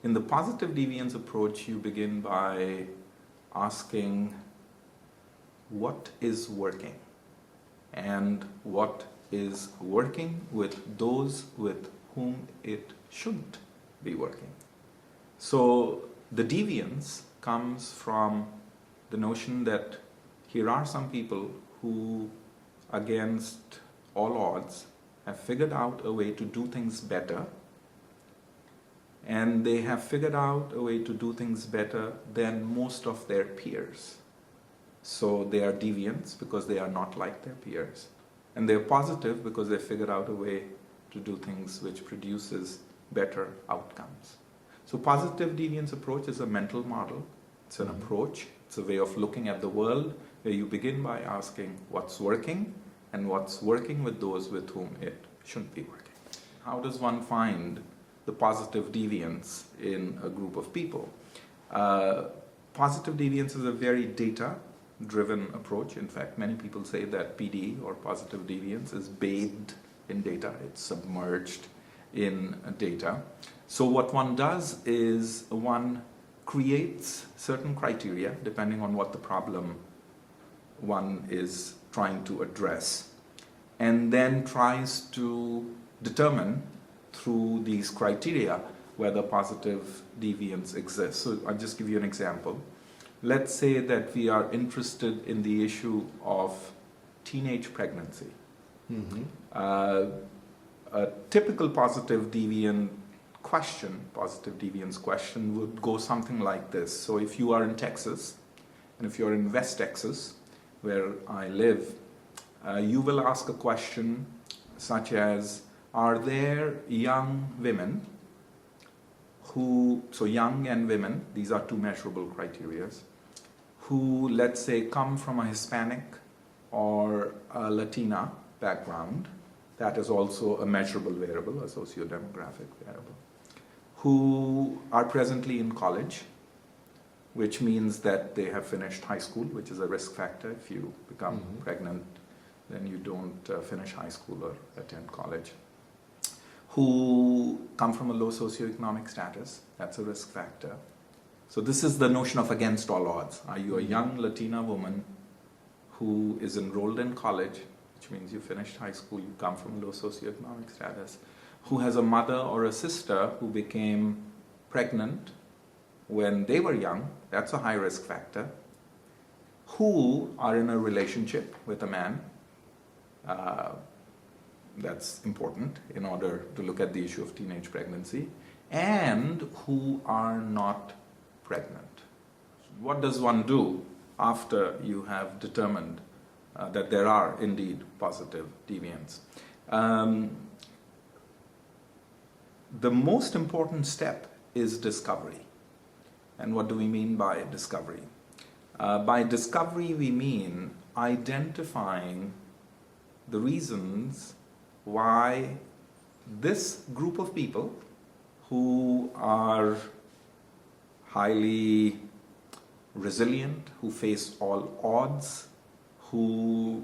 In the positive deviance approach, you begin by asking what is working and what is working with those with whom it shouldn't be working. So the deviance comes from the notion that here are some people who, against all odds, have figured out a way to do things better, and they have figured out a way to do things better than most of their peers. So they are deviants because they are not like their peers. And they're positive because they figured out a way to do things which produces better outcomes. So positive deviance approach is a mental model. It's an approach. It's a way of looking at the world where you begin by asking what's working and what's working with those with whom it shouldn't be working. How does one find the positive deviance in a group of people? Positive deviance is a very data-driven approach. In fact, many people say that PD, or positive deviance, is bathed in data. It's submerged in data. So what one does is one creates certain criteria depending on what the problem one is trying to address, and then tries to determine through these criteria whether positive deviance exists. So I'll just give you an example. Let's say that we are interested in the issue of teenage pregnancy. A typical positive deviance question would go something like this. So if you are in Texas, and if you're in West Texas, where I live, you will ask a question such as, are there young women who, so young and women, these are two measurable criteria, who, let's say, come from a Hispanic or a Latina background, that is also a measurable variable, a socio-demographic variable, who are presently in college, which means that they have finished high school, which is a risk factor. If you become pregnant, then you don't finish high school or attend college. Who come from a low socioeconomic status, that's a risk factor. So this is the notion of against all odds. Are you a young Latina woman who is enrolled in college, which means you finished high school, you come from a low socioeconomic status, who has a mother or a sister who became pregnant when they were young, that's a high risk factor, who are in a relationship with a man, that's important in order to look at the issue of teenage pregnancy, and who are not pregnant. What does one do after you have determined that there are indeed positive deviants? The most important step is discovery. And what do we mean by discovery? By discovery, we mean identifying the reasons why this group of people who are highly resilient, who face all odds, who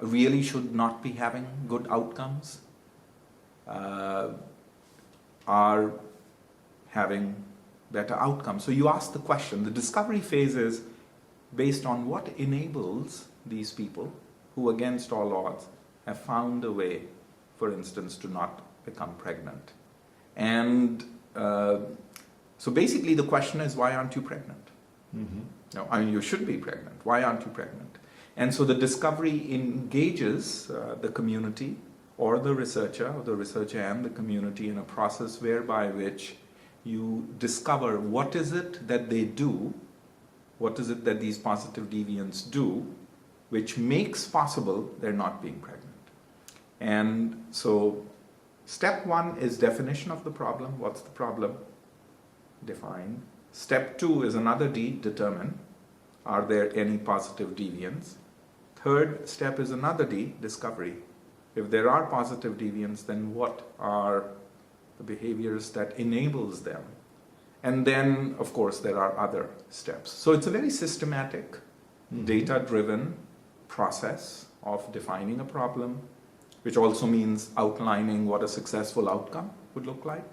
really should not be having good outcomes, are having better outcomes. So you ask the question, the discovery phase is based on what enables these people who against all odds have found a way, for instance, to not become pregnant. And so basically the question is, why aren't you pregnant? No, I mean, you should be pregnant. Why aren't you pregnant? And so the discovery engages the community or the researcher and the community in a process whereby which you discover what is it that they do, what is it that these positive deviants do, which makes possible their not being pregnant. And so step one is definition of the problem. What's the problem? Define. Step two is another D, determine. Are there any positive deviants? Third step is another D, discovery. If there are positive deviants, then what are the behaviors that enables them? And then, of course, there are other steps. So it's a very systematic, data-driven process of defining a problem, which also means outlining what a successful outcome would look like,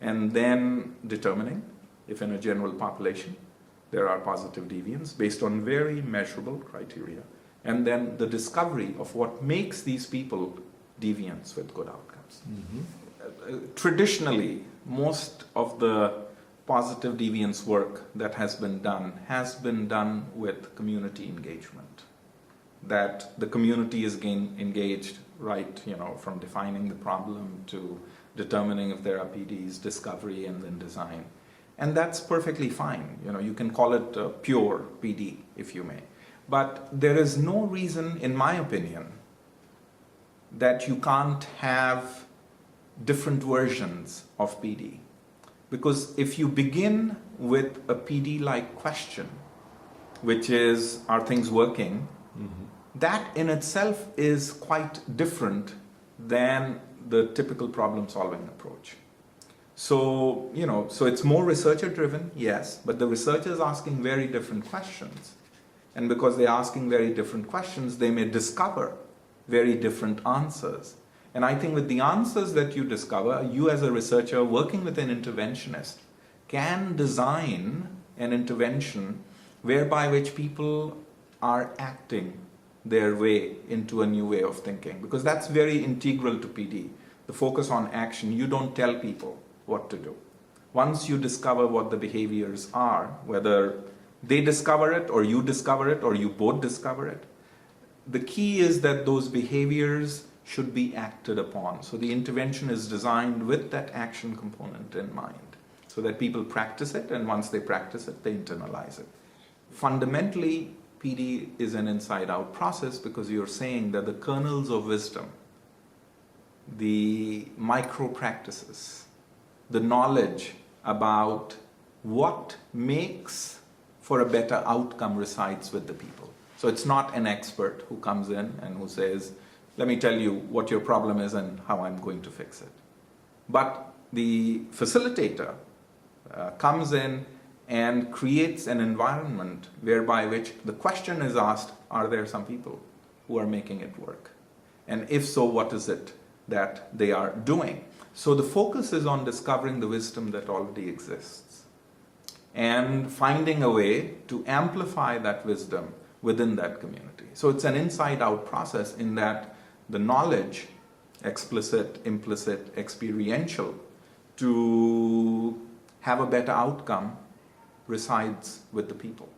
and then determining if in a general population there are positive deviants based on very measurable criteria, and then the discovery of what makes these people deviants with good outcomes. Traditionally, most of the positive deviance work that has been done with community engagement. That the community is engaged right, from defining the problem to determining if there are PDs, discovery, and then design. And that's perfectly fine. You can call it a pure PD, if you may. But there is no reason, in my opinion, that you can't have different versions of PD. Because if you begin with a PD-like question, which is, are things working? That in itself is quite different than the typical problem-solving approach. So, so it's more researcher-driven, yes, but the researcher is asking very different questions. And because they're asking very different questions, they may discover very different answers. And I think with the answers that you discover, you as a researcher working with an interventionist can design an intervention whereby which people are acting their way into a new way of thinking. Because that's very integral to PD. The focus on action. You don't tell people what to do. Once you discover what the behaviors are, whether they discover it or you both discover it, the key is that those behaviors should be acted upon. So the intervention is designed with that action component in mind, so that people practice it, and once they practice it, they internalize it. Fundamentally, PD is an inside-out process, because you're saying that the kernels of wisdom, the micro-practices, the knowledge about what makes for a better outcome resides with the people. So it's not an expert who comes in and who says, let me tell you what your problem is and how I'm going to fix it. But the facilitator comes in and creates an environment whereby which the question is asked, are there some people who are making it work? And if so, what is it that they are doing? So the focus is on discovering the wisdom that already exists and finding a way to amplify that wisdom within that community. So it's an inside-out process in that the knowledge, explicit, implicit, experiential, to have a better outcome resides with the people.